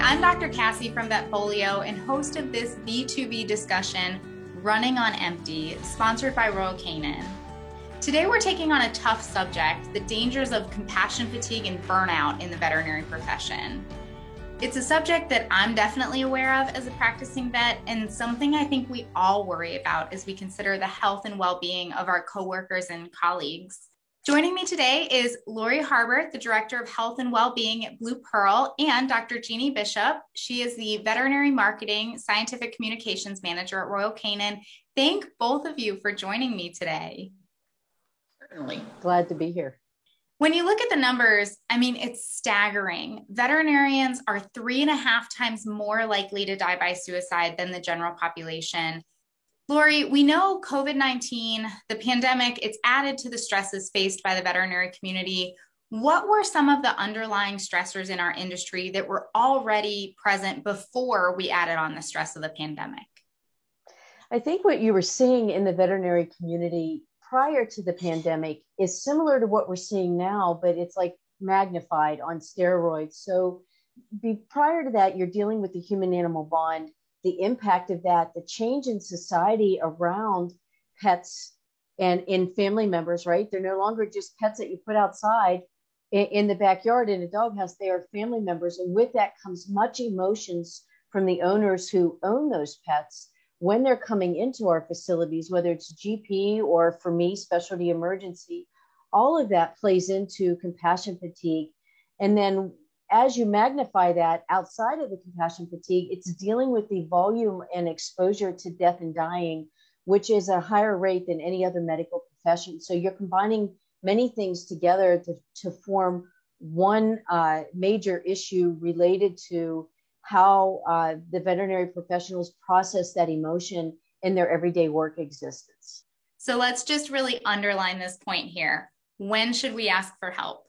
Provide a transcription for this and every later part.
I'm Dr. Cassie from Vetfolio and host of this B2B discussion, Running on Empty, sponsored by Royal Canin. Today, we're taking on a tough subject, the dangers of compassion fatigue and burnout in the veterinary profession. It's a subject that I'm definitely aware of as a practicing vet and something I think we all worry about as we consider the health and well-being of our coworkers and colleagues. Joining me today is Lori Harbert, the Director of Health and Wellbeing at Blue Pearl, and Dr. Jeannie Bishop. She is the Veterinary Marketing Scientific Communications Manager at Royal Canin. Thank both of you for joining me today. Certainly. Glad to be here. When you look at the numbers, it's staggering. Veterinarians are 3.5 times more likely to die by suicide than the general population. Lori, we know COVID-19, the pandemic, it's added to the stresses faced by the veterinary community. What were some of the underlying stressors in our industry that were already present before we added on the stress of the pandemic? I think what you were seeing in the veterinary community prior to the pandemic is similar to what we're seeing now, but it's like magnified on steroids. So prior to that, you're dealing with the human-animal bond, the impact of that, the change in society around pets and in family members, right? They're no longer just pets that you put outside in the backyard in a doghouse. They are family members. And with that comes much emotions from the owners who own those pets when they're coming into our facilities, whether it's GP or for me, specialty emergency. All of that plays into compassion fatigue. And then as you magnify that outside of the compassion fatigue, it's dealing with the volume and exposure to death and dying, which is a higher rate than any other medical profession. So you're combining many things together to form one major issue related to how the veterinary professionals process that emotion in their everyday work existence. So let's just really underline this point here. When should we ask for help?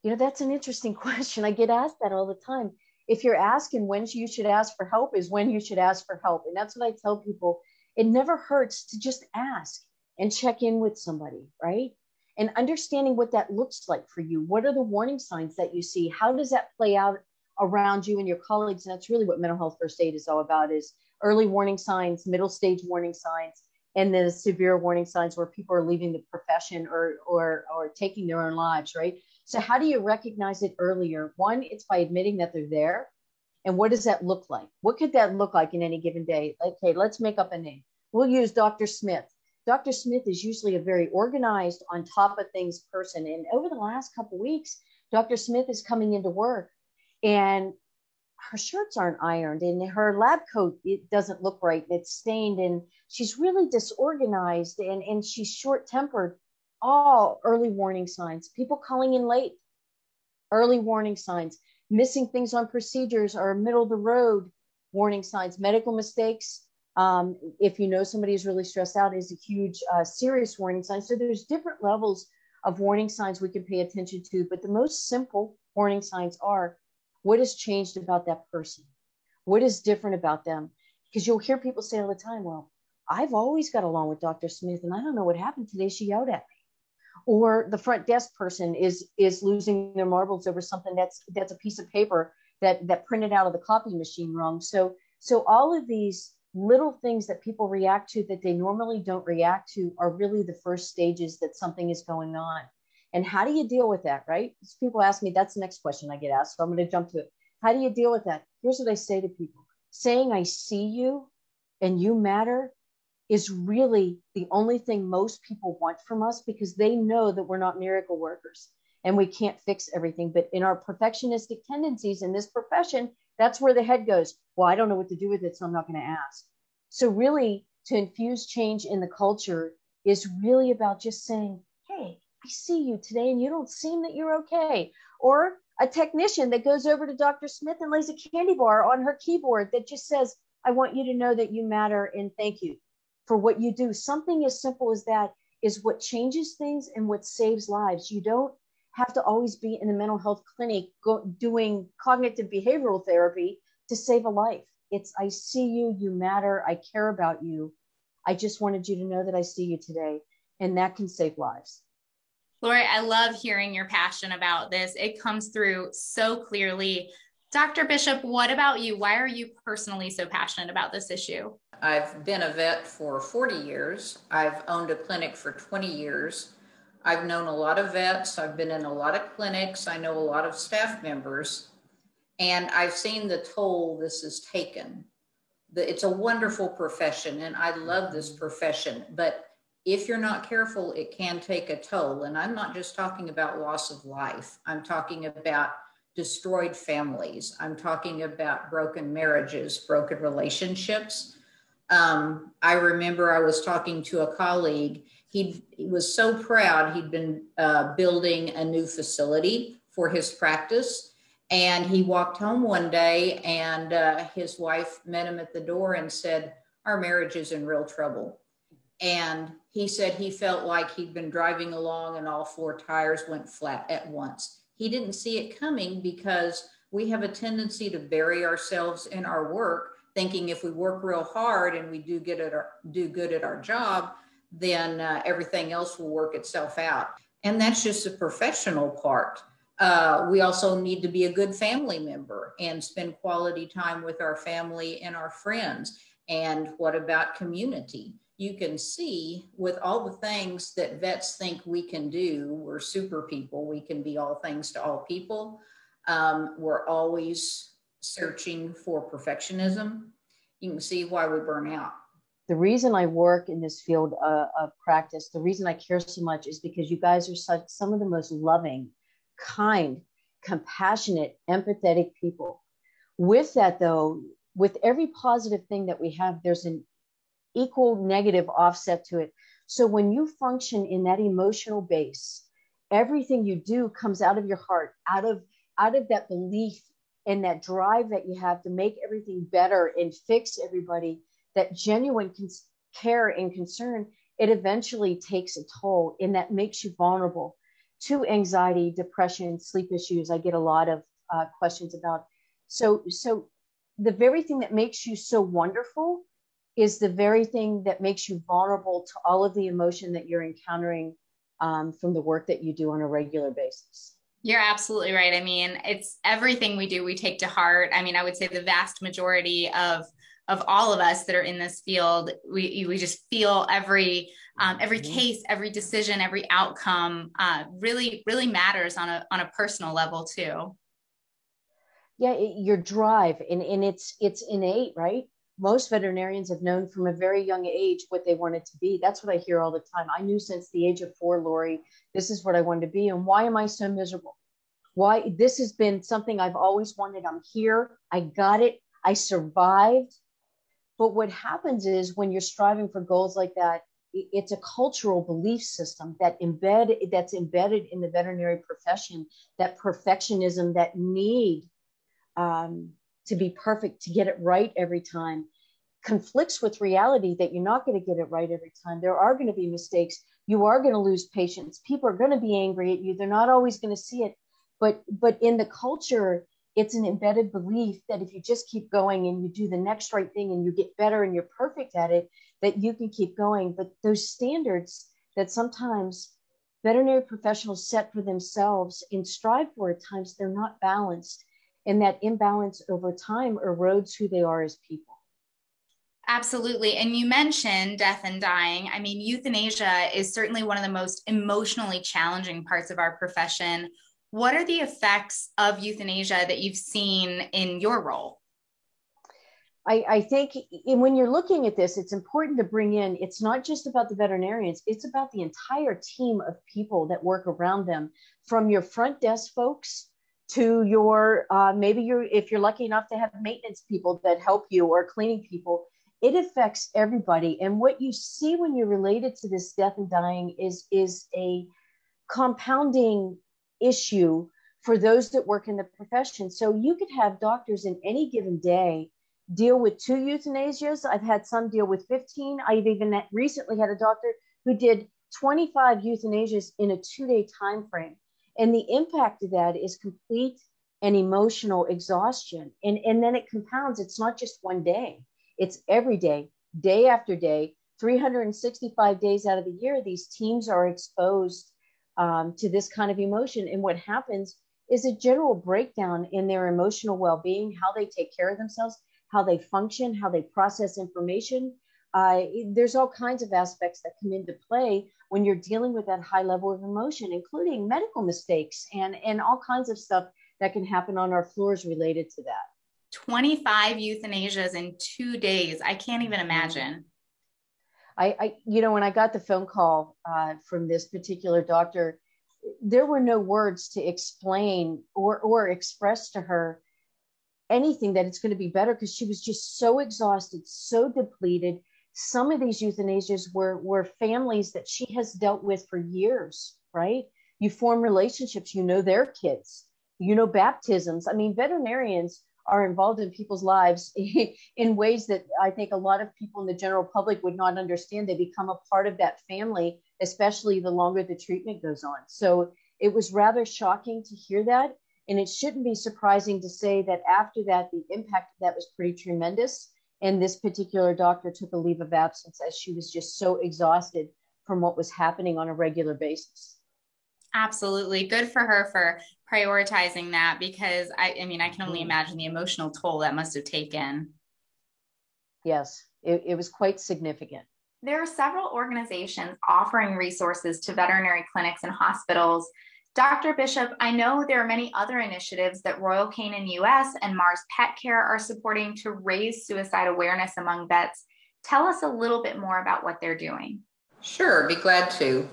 That's an interesting question. I get asked that all the time. If you're asking when you should ask for help is when you should ask for help. And that's what I tell people. It never hurts to just ask and check in with somebody, right? And understanding what that looks like for you. What are the warning signs that you see? How does that play out around you and your colleagues? And that's really what mental health first aid is all about, is early warning signs, middle stage warning signs, and the severe warning signs where people are leaving the profession or taking their own lives, right? So how do you recognize it earlier? One, it's by admitting that they're there. And what does that look like? What could that look like in any given day? Okay, let's make up a name. We'll use Dr. Smith. Dr. Smith is usually a very organized, on top of things person. And over the last couple of weeks, Dr. Smith is coming into work and her shirts aren't ironed and her lab coat, it doesn't look right. It's stained and she's really disorganized and she's short-tempered. All early warning signs. People calling in late, early warning signs. Missing things on procedures or middle of the road warning signs. Medical mistakes, if you know somebody is really stressed out, is a huge serious warning sign. So there's different levels of warning signs we can pay attention to, but the most simple warning signs are, what has changed about that person? What is different about them? Because you'll hear people say all the time, well, I've always got along with Dr. Smith and I don't know what happened today. She yelled at me. Or the front desk person is losing their marbles over something that's a piece of paper that printed out of the copy machine wrong. So all of these little things that people react to that they normally don't react to are really the first stages that something is going on. And how do you deal with that, right? People ask me, that's the next question I get asked. So I'm going to jump to it. How do you deal with that? Here's what I say to people. Saying I see you and you matter is really the only thing most people want from us, because they know that we're not miracle workers and we can't fix everything. But in our perfectionistic tendencies in this profession, that's where the head goes, well, I don't know what to do with it, so I'm not going to ask. So really, to infuse change in the culture is really about just saying, hey, I see you today and you don't seem that you're okay. Or a technician that goes over to Dr. Smith and lays a candy bar on her keyboard that just says, I want you to know that you matter and thank you for what you do. Something as simple as that is what changes things and what saves lives. You don't have to always be in the mental health clinic doing cognitive behavioral therapy to save a life. It's, I see you, you matter, I care about you. I just wanted you to know that I see you today. And that can save lives. Lori, I love hearing your passion about this. It comes through so clearly. Dr. Bishop, what about you? Why are you personally so passionate about this issue? I've been a vet for 40 years. I've owned a clinic for 20 years. I've known a lot of vets. I've been in a lot of clinics. I know a lot of staff members, and I've seen the toll this has taken. It's a wonderful profession, and I love this profession, but if you're not careful, it can take a toll. And I'm not just talking about loss of life. I'm talking about destroyed families. I'm talking about broken marriages, broken relationships. I remember I was talking to a colleague. He was so proud. He'd been building a new facility for his practice. And he walked home one day, and his wife met him at the door and said, "Our marriage is in real trouble." And he said he felt like he'd been driving along and all four tires went flat at once. He didn't see it coming because we have a tendency to bury ourselves in our work, thinking if we work real hard and we do good at our job, then everything else will work itself out. And that's just the professional part. We also need to be a good family member and spend quality time with our family and our friends. And what about community? You can see with all the things that vets think we can do, we're super people. We can be all things to all people. We're always searching for perfectionism. You can see why we burn out. The reason I work in this field of practice, the reason I care so much is because you guys are some of the most loving, kind, compassionate, empathetic people. With that, though, with every positive thing that we have, there's an equal negative offset to it. So when you function in that emotional base, everything you do comes out of your heart, out of that belief and that drive that you have to make everything better and fix everybody, that genuine care and concern, it eventually takes a toll, and that makes you vulnerable to anxiety, depression, sleep issues. I get a lot of questions about. So the very thing that makes you so wonderful is the very thing that makes you vulnerable to all of the emotion that you're encountering from the work that you do on a regular basis. You're absolutely right. I mean, it's everything we do, we take to heart. I mean, I would say the vast majority of all of us that are in this field, we just feel every case, every decision, every outcome really matters on a personal level too. Yeah, your drive, and it's innate, right? Most veterinarians have known from a very young age what they wanted to be. That's what I hear all the time. I knew since the age of 4, Lori, this is what I wanted to be. And why am I so miserable? Why? This has been something I've always wanted. I'm here. I got it. I survived. But what happens is when you're striving for goals like that, it's a cultural belief system that's embedded in the veterinary profession, that perfectionism, that need to be perfect, to get it right every time, conflicts with reality that you're not going to get it right every time. There are going to be mistakes. You are going to lose patience. People are going to be angry at you. They're not always going to see it. But in the culture, it's an embedded belief that if you just keep going and you do the next right thing and you get better and you're perfect at it, that you can keep going. But those standards that sometimes veterinary professionals set for themselves and strive for at times, they're not balanced. And that imbalance over time erodes who they are as people. Absolutely. And you mentioned death and dying. I mean, euthanasia is certainly one of the most emotionally challenging parts of our profession. What are the effects of euthanasia that you've seen in your role? I think when you're looking at this, it's important to bring in, it's not just about the veterinarians, it's about the entire team of people that work around them, from your front desk folks to your, if you're lucky enough to have maintenance people that help you, or cleaning people. It affects everybody. And what you see when you're related to this death and dying is a compounding issue for those that work in the profession. So you could have doctors in any given day deal with 2 euthanasias. I've had some deal with 15. I've even recently had a doctor who did 25 euthanasias in a 2-day time frame. And the impact of that is complete and emotional exhaustion. And then it compounds. It's not just one day. It's every day, day after day, 365 days out of the year. These teams are exposed to this kind of emotion. And what happens is a general breakdown in their emotional well-being, how they take care of themselves, how they function, how they process information. There's all kinds of aspects that come into play when you're dealing with that high level of emotion, including medical mistakes and all kinds of stuff that can happen on our floors related to that. 25 euthanasias in 2 days. I can't even imagine. When I got the phone call from this particular doctor, there were no words to explain or express to her anything that it's going to be better, because she was just so exhausted, so depleted. Some of these euthanasias were families that she has dealt with for years, right? You form relationships, their kids, baptisms. I mean, veterinarians are involved in people's lives in ways that I think a lot of people in the general public would not understand. They become a part of that family, especially the longer the treatment goes on. So it was rather shocking to hear that. And it shouldn't be surprising to say that after that, the impact of that was pretty tremendous. And this particular doctor took a leave of absence as she was just so exhausted from what was happening on a regular basis. Absolutely. Good for her for prioritizing that, because I can only imagine the emotional toll that must have taken. Yes, it was quite significant. There are several organizations offering resources to veterinary clinics and hospitals. Dr. Bishop, I know there are many other initiatives that Royal Canin US and Mars Pet Care are supporting to raise suicide awareness among vets. Tell us a little bit more about what they're doing. Sure, be glad to.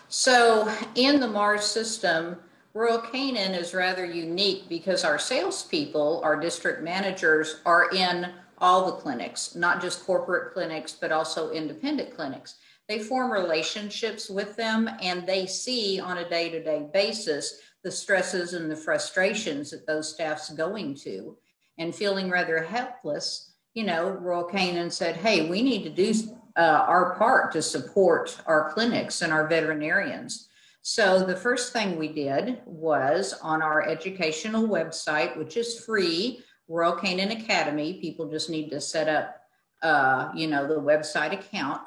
So in the Mars system, Royal Canin is rather unique because our salespeople, our district managers, are in all the clinics, not just corporate clinics, but also independent clinics. They form relationships with them, and they see on a day-to-day basis the stresses and the frustrations that those staff's going to, and feeling rather helpless. Royal Canin said, hey, we need to do our part to support our clinics and our veterinarians. So the first thing we did was on our educational website, which is free, Royal Canin Academy. People just need to set up, the website account.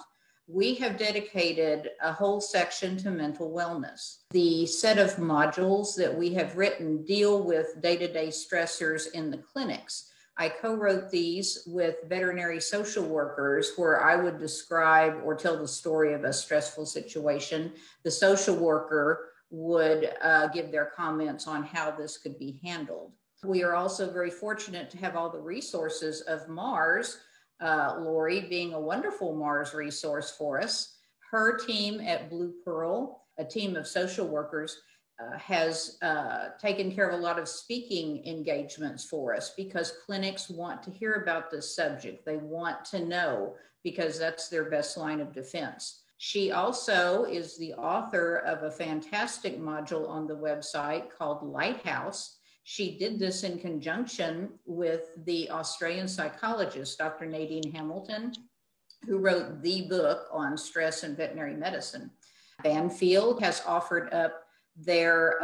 We have dedicated a whole section to mental wellness. The set of modules that we have written deal with day-to-day stressors in the clinics. I co-wrote these with veterinary social workers, where I would describe or tell the story of a stressful situation. The social worker would give their comments on how this could be handled. We are also very fortunate to have all the resources of Mars, Lori being a wonderful Mars resource for us. Her team at Blue Pearl, a team of social workers, has taken care of a lot of speaking engagements for us, because clinics want to hear about this subject. They want to know, because that's their best line of defense. She also is the author of a fantastic module on the website called Lighthouse. She did this in conjunction with the Australian psychologist, Dr. Nadine Hamilton, who wrote the book on stress in veterinary medicine. Banfield has offered up their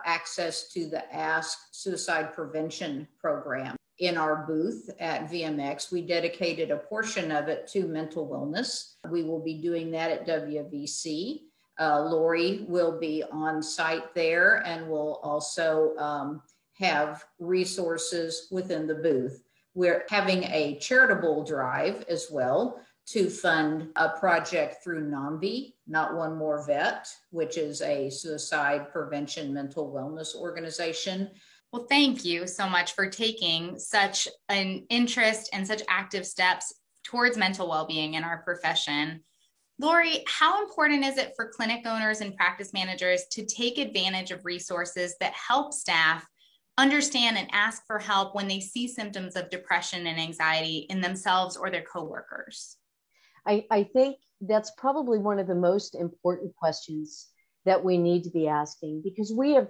access to the Ask Suicide Prevention program. In our booth at VMX, we dedicated a portion of it to mental wellness. We will be doing that at WVC. Lori will be on site there, and will also have resources within the booth. We're having a charitable drive as well to fund a project through NAMVI, Not One More Vet, which is a suicide prevention mental wellness organization. Well, thank you so much for taking such an interest and such active steps towards mental well-being in our profession. Lori, how important is it for clinic owners and practice managers to take advantage of resources that help staff understand and ask for help when they see symptoms of depression and anxiety in themselves or their coworkers? I think that's probably one of the most important questions that we need to be asking, because we have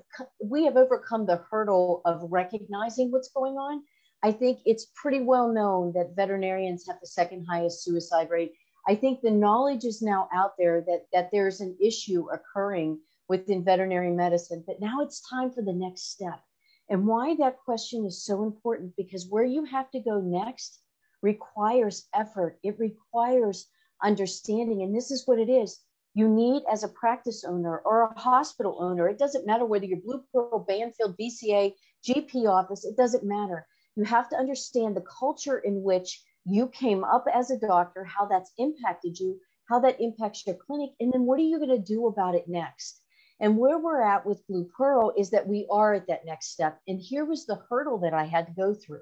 overcome the hurdle of recognizing what's going on. I think it's pretty well known that veterinarians have the second highest suicide rate. I think the knowledge is now out there that there's an issue occurring within veterinary medicine, but now it's time for the next step. And why that question is so important, because where you have to go next requires effort. It requires understanding. And this is what it is. You need, as a practice owner or a hospital owner, it doesn't matter whether you're Blue Pearl, Banfield, VCA, GP office, it doesn't matter. You have to understand the culture in which you came up as a doctor, how that's impacted you, how that impacts your clinic, and then what are you going to do about it next? And where we're at with Blue Pearl is that we are at that next step. And here was the hurdle that I had to go through.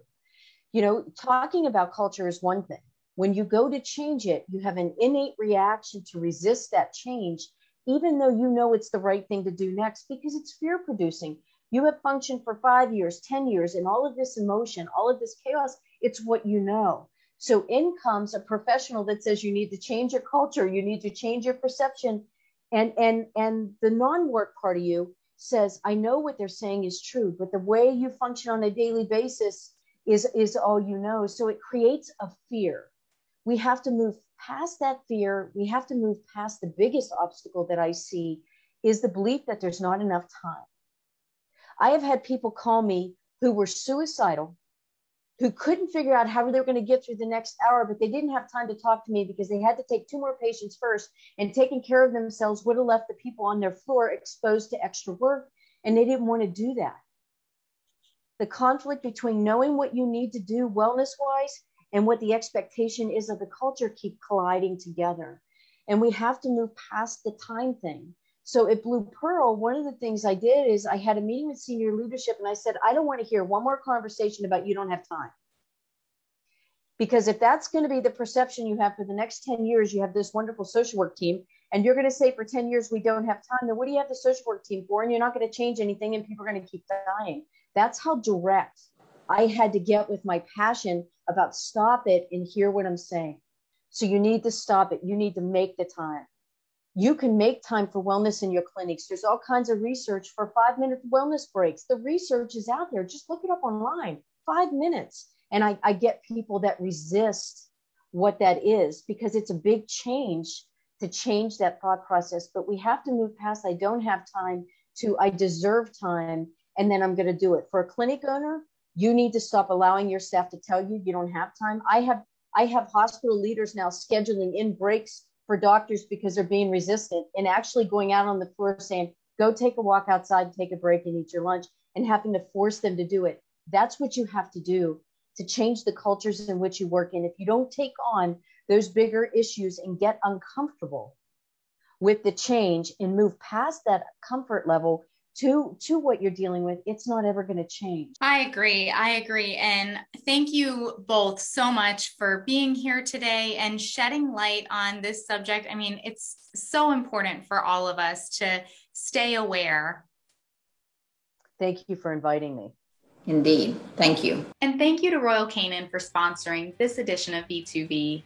You know, talking about culture is one thing. When you go to change it, you have an innate reaction to resist that change, even though you know it's the right thing to do next, because it's fear producing. You have functioned for 5 years, 10 years, and all of this emotion, all of this chaos, it's what you know. So in comes a professional that says you need to change your culture, you need to change your perception. And the non-work part of you says, I know what they're saying is true, but the way you function on a daily basis is all you know. So it creates a fear. We have to move past that fear. We have to move past the biggest obstacle that I see is the belief that there's not enough time. I have had people call me who were suicidal, who couldn't figure out how they were going to get through the next hour, but they didn't have time to talk to me because they had to take 2 more patients first, and taking care of themselves would have left the people on their floor exposed to extra work, and they didn't want to do that. The conflict between knowing what you need to do wellness-wise and what the expectation is of the culture keep colliding together. And we have to move past the time thing. So at Blue Pearl, one of the things I did is I had a meeting with senior leadership and I said, I don't want to hear one more conversation about you don't have time. Because if that's going to be the perception you have for the next 10 years, you have this wonderful social work team, and you're going to say for 10 years we don't have time, then what do you have the social work team for? And you're not going to change anything and people are going to keep dying. That's how direct I had to get with my passion about stop it and hear what I'm saying. So you need to stop it. You need to make the time. You can make time for wellness in your clinics. There's all kinds of research for 5-minute wellness breaks. The research is out there. Just look it up online. 5 minutes. And I get people that resist what that is because it's a big change to change that thought process. But we have to move past I don't have time to I deserve time, and then I'm going to do it. For a clinic owner, you need to stop allowing your staff to tell you you don't have time. I have hospital leaders now scheduling in breaks for doctors because they're being resistant and actually going out on the floor saying, go take a walk outside, take a break and eat your lunch, and having to force them to do it. That's what you have to do to change the cultures in which you work in. If you don't take on those bigger issues and get uncomfortable with the change and move past that comfort level to what you're dealing with, it's not ever going to change. I agree. And thank you both so much for being here today and shedding light on this subject. I mean, it's so important for all of us to stay aware. Thank you for inviting me. Indeed. Thank you. And thank you to Royal Canin for sponsoring this edition of B2B.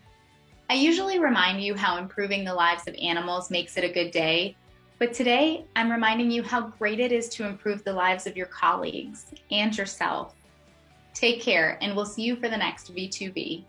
I usually remind you how improving the lives of animals makes it a good day. But today, I'm reminding you how great it is to improve the lives of your colleagues and yourself. Take care, and we'll see you for the next V2V.